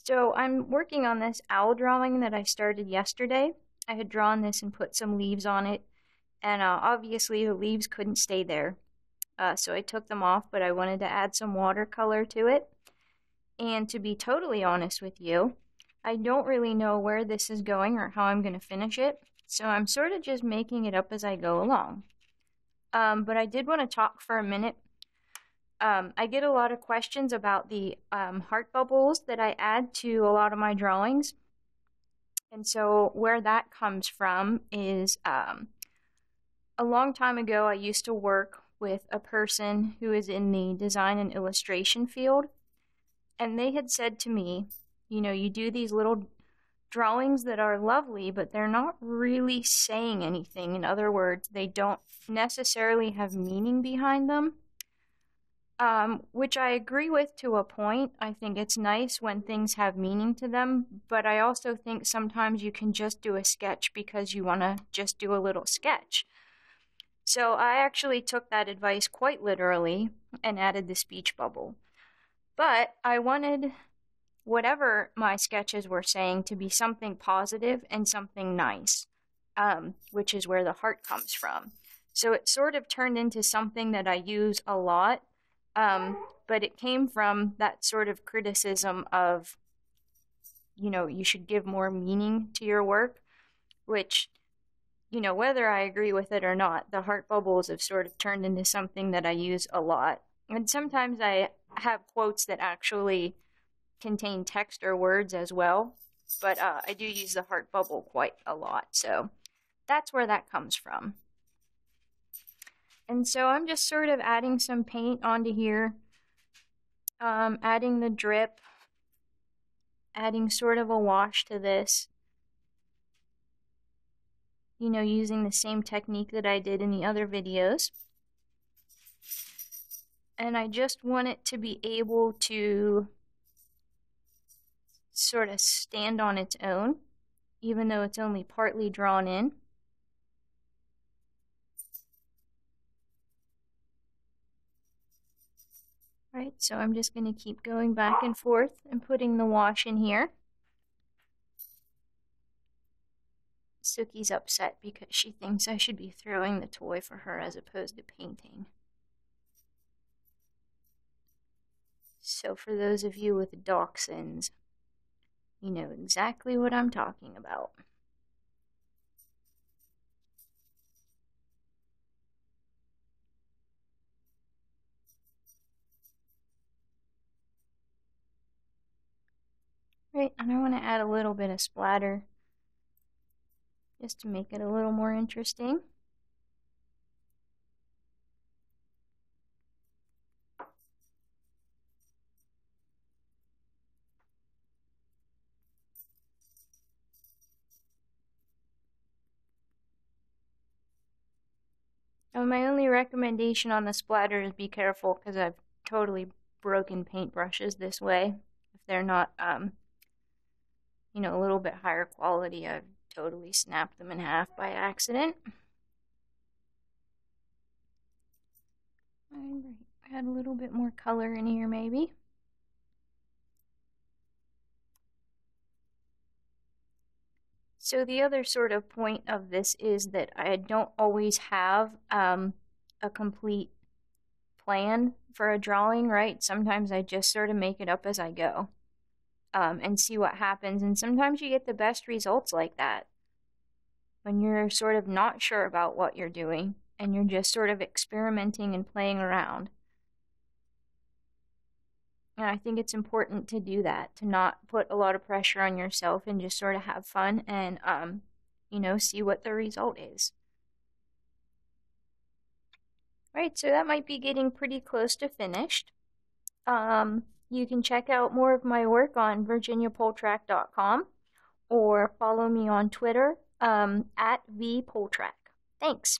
So I'm working on this owl drawing that I started yesterday. I had drawn this and put some leaves on it, and obviously the leaves couldn't stay there. So I took them off, but I wanted to add some watercolor to it. And to be totally honest with you, I don't really know where this is going or how I'm going to finish it, so I'm sort of just making it up as I go along. But I did want to talk for a minute. I get a lot of questions about the heart bubbles that I add to a lot of my drawings. And so where that comes from is a long time ago I used to work with a person who is in the design and illustration field. And they had said to me, you know, you do these little drawings that are lovely, but they're not really saying anything. In other words, they don't necessarily have meaning behind them. Which I agree with to a point. I think it's nice when things have meaning to them, but I also think sometimes you can just do a sketch because you want to just do a little sketch. So I actually took that advice quite literally and added the speech bubble. But I wanted whatever my sketches were saying to be something positive and something nice, which is where the heart comes from. So it sort of turned into something that I use a lot. But it came from that sort of criticism of, you know, you should give more meaning to your work, which, you know, whether I agree with it or not, the heart bubbles have sort of turned into something that I use a lot. And sometimes I have quotes that actually contain text or words as well, but I do use the heart bubble quite a lot, so that's where that comes from. And so I'm just sort of adding some paint onto here, adding the drip, adding sort of a wash to this, you know, using the same technique that I did in the other videos. And I just want it to be able to sort of stand on its own, even though it's only partly drawn in. Right, so I'm just going to keep going back and forth and putting the wash in here. Suki's upset because she thinks I should be throwing the toy for her as opposed to painting. So for those of you with dachshunds, you know exactly what I'm talking about. Right, and I want to add a little bit of splatter just to make it a little more interesting. And my only recommendation on the splatter is be careful because I've totally broken paintbrushes this way. If they're not, you know, a little bit higher quality, I've totally snapped them in half by accident. Alright, add a little bit more color in here maybe. So the other sort of point of this is that I don't always have a complete plan for a drawing, right? Sometimes I just sort of make it up as I go and see what happens. And sometimes you get the best results like that when you're sort of not sure about what you're doing and you're just sort of experimenting and playing around. And I think it's important to do that, to not put a lot of pressure on yourself and just sort of have fun and, you know, see what the result is. Right, so that might be getting pretty close to finished. You can check out more of my work on virginiapoltrack.com or follow me on Twitter at vpoltrack. Thanks.